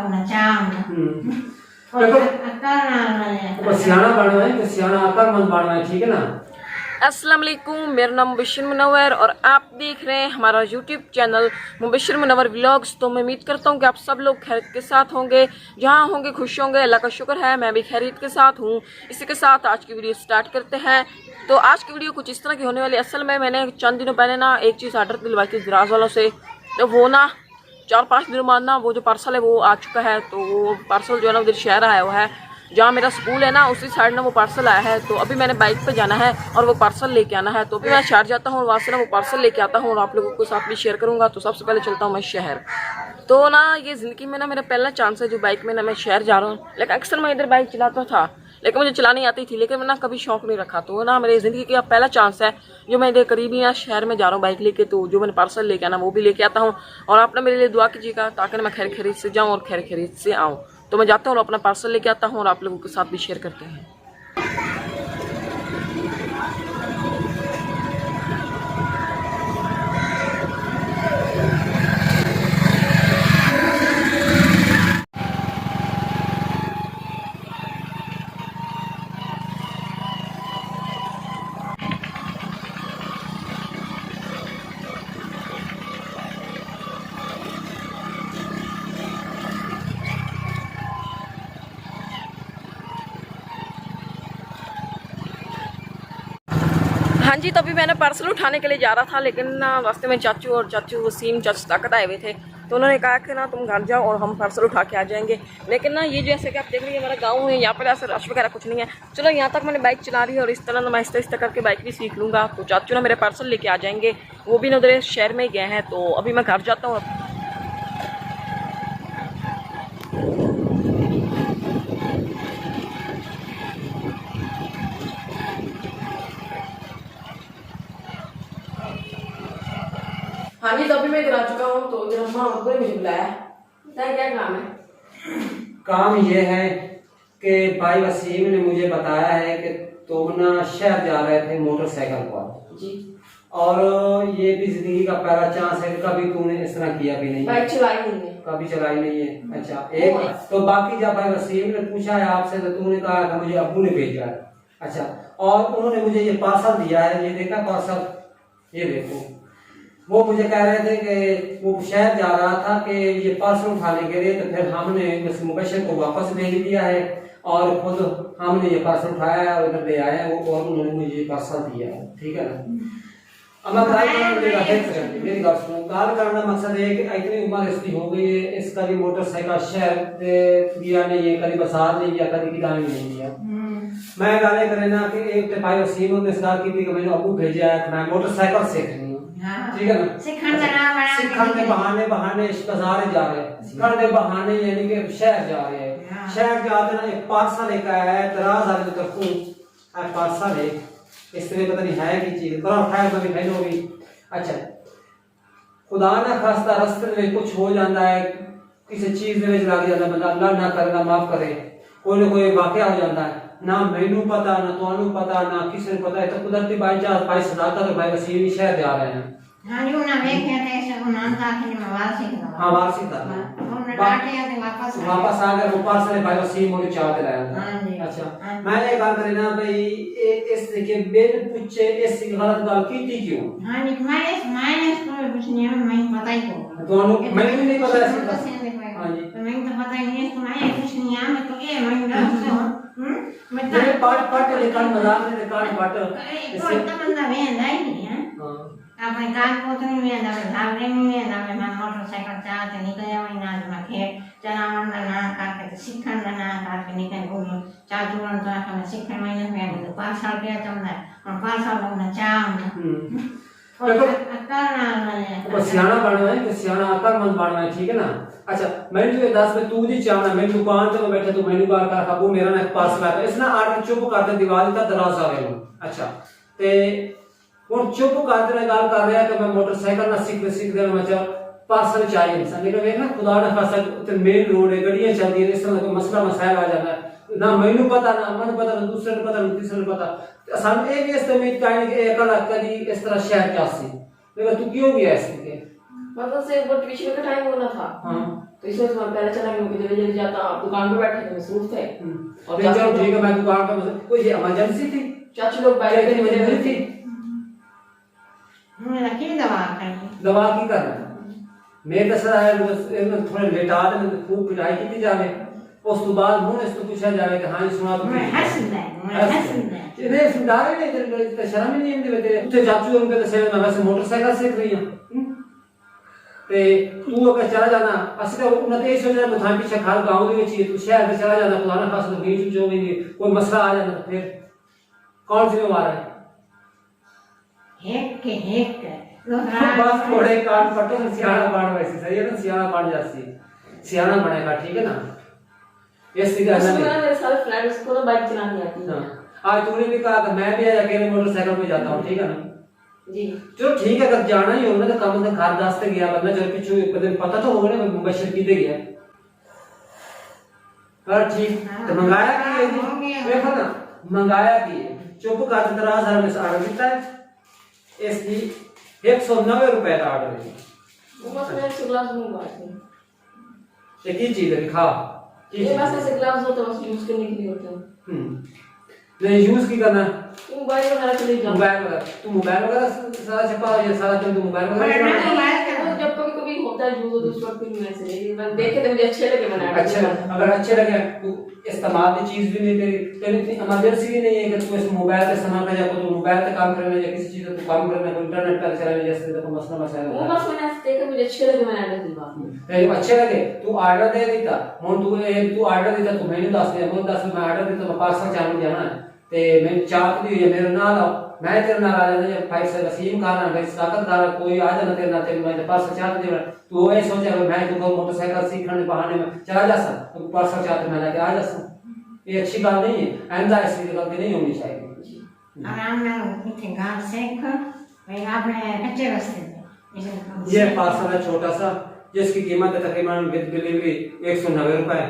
अपना चाम सियाना बनना है, सियाना अक्लमंद बनना है, ठीक है ना। अस्सलाम वालेकुम, मेरा नाम मुबश्शिर मुनव्वर और आप देख रहे हैं हमारा YouTube channel Mubashshir Munawwar vlogs. तो मैं उम्मीद करता हूँ कि आप सब लोग खैरियत के साथ होंगे, जहाँ होंगे खुश होंगे। अल्लाह का शुक्र है मैं भी खैरियत के साथ हूँ। इसी के साथ आज की वीडियो स्टार्ट करते हैं। तो आज की वीडियो कुछ इस तरह की होने वाली। असल में मैंने चंद दिनों पहले ना एक चीज़ ऑर्डर दिलवाई थी दराज वालों से, तो वो ना 4-5 दिन बाद ना वो जो पार्सल है वो आ चुका है। तो वो पार्सल जो है ना उधर शहर आया हुआ है, जहाँ मेरा स्कूल है ना उसी साइड ना वो पार्सल आया है। तो अभी मैंने बाइक पे जाना है और वो पार्सल लेके आना है। तो अभी मैं शहर जाता हूँ और वहाँ से ना वो पार्सल लेके आता हूँ और आप लोगों को साथ भी शेयर करूँगा। तो सबसे पहले चलता हूँ मैं शहर। तो ना ये ज़िंदगी में ना मेरा पहला चांस है जो बाइक में ना मैं शहर जा रहा हूँ। लेकिन अक्सर मैं इधर बाइक चलाता था, लेकिन मुझे चलानी आती थी, लेकिन मैं ना कभी शौक नहीं रखा। तो ना मेरी ज़िंदगी का पहला चांस है जो मैं इधर करीबी यहाँ शहर में जा रहा हूँ बाइक लेके। तो जो मैंने पार्सल लेके आना वो भी लेके आता हूँ और आप ना मेरे लिए दुआ कीजिएगा ताकि मैं खैर खरीद से जाऊँ और खैर खरीद से आऊँ। तो मैं जाता हूँ और अपना पार्सल लेके आता हूँ और आप लोगों के साथ भी शेयर करते हैं। हाँ जी, तो अभी मैंने पार्सल उठाने के लिए जा रहा था, लेकिन ना रास्ते में चाचू और चाचू वसीम चाचू ताकत आए हुए थे। तो उन्होंने कहा कि ना तुम घर जाओ और हम पार्सल उठा के आ जाएंगे। लेकिन ना ये जैसे कि आप देख रही है हमारा गांव है, यहाँ पर ऐसा रश वगैरह कुछ नहीं है। चलो यहाँ तक मैंने बाइक चला रही है और इस तरह ना मैं आहिस्ता करके बाइक भी सीख लूँगा। तो चाचू ना मेरे पार्सल लेके आ जाएंगे, वो भी ना उधर शहर में ही गए हैं। तो अभी मैं घर जाता हूँ। हाँ जी, तो अभी मैं इधर आ चुका हूँ। तो इधर अम्मा ने मुझे बुलाया। क्या काम है? काम ये है कि भाई वसीम ने मुझे बताया है कि तुम ना शहर जा रहे थे मोटरसाइकिल पर जी, और ये भी जिंदगी का पहला चांस है। कभी तूने इस तरह किया भी नहीं, बाइक चलाई नहीं है, कभी चलाई नहीं है। अच्छा, एक तो बाकी जब भाई वसीम ने पूछा है आपसे तो तूने कहा था मुझे अब्बू ने भेजा है। अच्छा, और उन्होंने मुझे ये पार्सल दिया है, ये देखा पार्सल, ये देखो। वो मुझे कह रहे थे कि वो शहर जा रहा था कि ये पार्सल उठाने के लिए, तो फिर हमने मुबश्शिर को वापस भेज दिया है और खुद हमने ये पार्सल उठाया है और इधर ले आए हैं वो, और उन्होंने मुझे ये पार्सल दिया है, ठीक है ना। अब मैं मेरी बात सुनो। गाल करना मकसद है कि इतनी उम्र इसकी हो गई है, इसका भी मोटरसाइकिल शहर दिया नहीं है, कभी बसार नहीं दिया, कभी किराने नहीं दिया। मैं गाले करे ना कि एक तो भाई वसीम ने इस गाल की थी कि मैंने अबू भेजा है, मैं मोटरसाइकिल सीखनी हूँ, ठीक है ना। सिखण के बहाने बाजार जा रहे हैं, सिखण के बहाने यानी कि शहर जा रहे हैं। शहर जाते ना एक पार्सल लेकर आया है दराज वाले तरफों, पार्सल है इस तरह पता नहीं है की चीज बड़ा खैर कभी नहीं होगी। अच्छा, खुदा ना खास्ता रास्ते में कुछ हो जाता है, किसी चीज में लग जाता है बंदा, अल्लाह ना करे ना माफ करे, कोई ना कोई वाकया हो जाता है, ना मैनू पता ना तुहानू पता ना किसी को पता है। तो कुदरती बाई चांस भाई सदाकत और भाई वसीम शहर जा रहे हैं। हाँ जी, उन्हें देखे थे ऐसे उन्होंने कहा कि मैं वार्षिक था। हाँ, वार्षिक था। उन्होंने डांटे थे वापस आ गए वो पार्सल भाई वसीम और चाह के लाया था। हाँ जी। अच्छा, मैंने बात करी ना भाई इस के बिन पूछे इस गलत गल की थी क्यों? हाँ जी, मैंने इसको कुछ नहीं है, मैं पता ही को दोनों मैंने भी नहीं पता ऐसी बात। हाँ जी, तो मैं तो पता ही नहीं इसको, मैं कुछ नहीं है, मैं तो ये मैं डर से हूँ। मैं मेरे पाट रिकॉर्ड मजाक में रिकॉर्ड पाट इससे तो बंदा में नहीं है। हां, આપણે કામ કોતરી में ना धावरे में ना मैं मोटरसाइकिल चलाते निकल जाऊँ ना मैं खेत चलावन ना करके सीखन ना करके निकल बोलो चाचूरन तो हमें सीखन में नहीं तो 5 साल के तुमने और 5 साल हमने चाम और तो सियाना बनना है कि सियाना अक्लमंद बनना है, ठीक है ना। अच्छा, मैंने तुझे 10 में तू नहीं चाहना, मैं दुकान पे बैठे तो मैंने बार का काबू मेरा ना पार्सल आया इसने आके चुप कर दे दीवार का दरवाजा ले लो। अच्छा, ते वो चुप कर दे गाल कर रहा है कि मैं मोटरसाइकिल ना सीख देना मैं चाह पार्सल चाहिए इंसान, लेकिन वे ना खुदा ना खासा तो मेन रोड है, गड़ियां चलती है, इस तरह कोई मसला मसाइल आ जाता है ना मैनू पता ना अम्मा पता ना दूसरे को पता ना तीसरे को पता। सन ये भी इस उम्मीद का कि एक कदी इस तरह शहर क्या सी, लेकिन तू क्यों गया इसके मतलब से वो ट्यूशन का टाइम होना था। हां, तो इसमें तुम्हारा पहले चला कि मुझे जल्दी जाता, आप दुकान पे बैठे थे, मसरूफ थे और नहीं, चलो ठीक है, मैं दुकान पे कोई इमरजेंसी थी, चाचू लोग बाहर इतनी मजबूरी थी, मेरा की दवा करनी दवा की करना मैं तो सर थोड़े लेटा दे खूब पिटाई की जावे, उस तो बाद मुंह इस तो पूछा जावे कि हां सुना तो मैं हंसना नहीं सुधारे नहीं तेरे शर्म ही नहीं आती तेरे उसे चाचू उनके तो मैं वैसे मोटरसाइकिल सीख रही हूं ते तू अगर चला जाना असले उन्हें ये सोचना बुधान पीछे खाल गांव दे विच तू शहर में चला जाना खुदा ना खास तो बीच जो भी कोई मसला आ जाना तो फिर कौन जिम्मेवार है एक बस थोड़े कान पटो सियाना बाण वैसे सही है ना, सियाना बाण जासी सियाना बनेगा, ठीक है ना। ये सीधा ना मेरे सारे फ्रेंड्स को ना बाइक चलानी आती है। हां आज तूने भी कहा कि मैं भी आज अकेले मोटरसाइकिल पे जाता हूं, ठीक है ना जी चलो ठीक है, अगर जाना ही होगा तो कम से खाद रास्ते गया बंदा चल पीछे पता तो होगा ना मुबशिर की दे गया पर ठीक तो मंगाया कि देखो ना मंगाया कि चुप का 13000 में से ऑर्डर देता है इसकी 190 रुपए का ऑर्डर है वो बस मैं एक ग्लास मंगवाई थी, एक ही चीज है खा ये बस ऐसे ग्लास होते हैं बस यूज करने के लिए होते हैं। नहीं यूज की करना मोबाइल वगैरह के लिए मोबाइल वगैरह तू मोबाइल वगैरह सारा छपा ये सारा दिन तू मोबाइल वगैरह जब कभी कभी होता है यूज तो उस वक्त भी मैं से मैं देखे तो मुझे अच्छे लगे बनाए अच्छे अगर अच्छे लगे तू इस्तेमाल की चीज भी नहीं तेरी इतनी इमरजेंसी भी नहीं है कि तू इस मोबाइल का इस्तेमाल कर जा तो मोबाइल पे काम करने या किसी चीज पे काम करने को इंटरनेट पर चलाने जैसे तो मसला मसाला वो बस मैंने देखे मुझे अच्छे लगे बनाने की बात नहीं अच्छे लगे तू ऑर्डर दे देता मोन तू ऑर्डर देता तू मैंने 10 दिया मोन 10 मैं ऑर्डर देता मैं पार्सल चालू जाना है ते मैं चाहती हूं ये मेरे नाल आओ मैं तेरे नाल आ जाना जब फाइव से वसीम खाना भाई ताकतदार कोई आ जाना तेरे नाल तेरे मैं पार्सल चाहती दे तू ये सोचा मैं तो मोटरसाइकिल सीखने बहाने में चला जा सकता तो पार्सल चाहते मैं लेके आ जा सकता ये अच्छी बात नहीं है आइंदा ऐसी गलती नहीं होनी चाहिए आराम नाल इथे गाल सीख भाई आपने कच्चे रास्ते में ये पार्सल है छोटा सा जिसकी कीमत है तकरीबन विद डिलीवरी 190 रुपए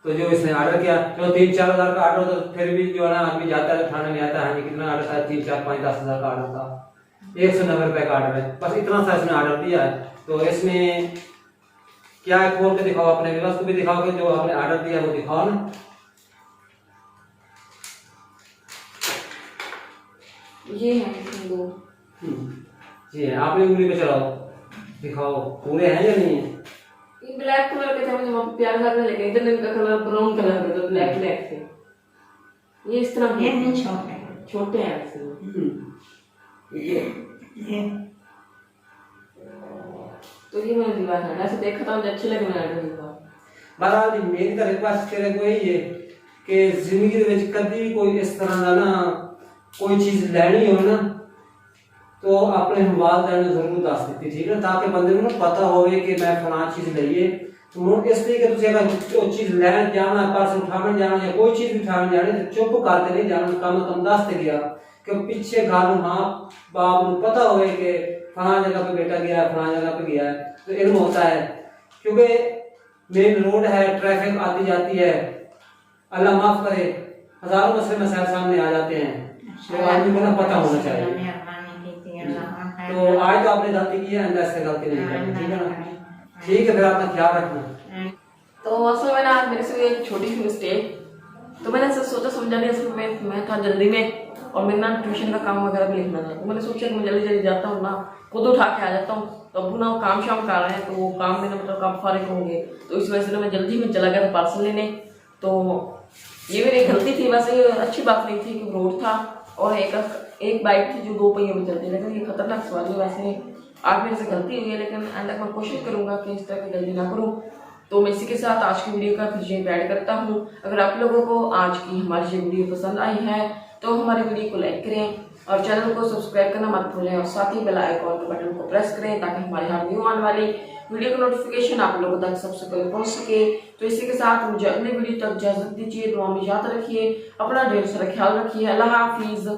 तो जो इसने ऑर्डर किया तो 3-4 हजार का ऑर्डर तो फिर भी जो है ना आदमी जाता है थाने में आता है कितना ऑर्डर था 3-4-5-10 हजार का ऑर्डर था 190 रुपए का ऑर्डर है बस इतना सा इसने ऑर्डर दिया है तो इसमें क्या है खोल के दिखाओ अपने व्यूअर्स को भी दिखाओ कि जो आपने ऑर्डर दिया वो दिखाओ ना ये है दो जी आपने उंगली पे चलाओ दिखाओ पूरे हैं या नहीं है ये ब्लैक कलर के थे मुझे वहां प्यार लगने लगे इधर इनका कलर ब्राउन कलर का तो ब्लैक ब्लैक थे ये इस तरह ये नहीं छोटे हैं ऐसे ये तो ये मैंने दीवार है ऐसे देखा था मुझे अच्छे लगे मैंने दीवार बहरहाल जी मेरी तो रिक्वेस्ट तेरे को यही है कि जिंदगी दे विच कभी भी कोई इस तरह का ना कोई चीज लेनी हो ना तो अपने वालिदैन ने जरूर दस दी ठीक है ताकि बंदे को पता होवे कि मैं फलां चीज लईए तो मोर इसलिए कि तुझे अगर कोई चीज लेने जाना पास उठाने जाना या कोई चीज उठाने जानी तो चुप करके नहीं जाना कम दस दे गया कि पीछे घर मां बाप को पता होवे कि फलां जगह पे बेटा गया फलां जगह पे गया तो इल्म होता है क्योंकि मेन रोड है ट्रैफिक आती जाती है अल्लाह माफ करे हजारों मसले मसाइल सामने आ जाते हैं तो आदमी को ना पता होना चाहिए तो आज तो आपने गलती की है अंदर से गलती नहीं करनी ठीक है ना ठीक है फिर अपना ख्याल रखना तो असल में ना आज मेरे से एक छोटी सी मिस्टेक तो मैंने सोचा समझा नहीं असल में मैं था जल्दी में और मेरे ना ट्यूशन का काम वगैरह भी लिखना था तो मैंने सोचा कि मैं जल्दी जल्दी जाता हूँ ना खुद उठा के आ जाता हूँ तो अबू ना काम शाम कर रहे हैं तो वो काम में ना मतलब काम फारिग होंगे तो इस वजह से ना मैं जल्दी में चला गया था पार्सल लेने तो ये मेरी गलती थी वैसे ये अच्छी बात नहीं थी कि रोड था और एक बाइक थी जो 2 पहियों में चलती है लेकिन ये खतरनाक सवाल है वैसे आज मेरे से गलती हुई है लेकिन अंदर मैं कोशिश करूंगा कि इस तरह की गलती ना करूं तो मैं इसी के साथ आज की वीडियो का फिर ऐड करता हूं अगर आप लोगों को आज की हमारी ये वीडियो पसंद आई है तो हमारी वीडियो को लाइक करें और चैनल को सब्सक्राइब करना मत भूलें और साथ ही बेल आइकॉन के बटन को प्रेस करें ताकि हमारे हर न्यू आने वाली वीडियो का नोटिफिकेशन आप लोगों तक सबसे पहले पहुंच सके तो इसी के साथ मुझे अगली वीडियो तक इजाजत दीजिए दुआ में याद रखिए अपना ढेर सारा ख्याल रखिए अल्लाह हाफिज।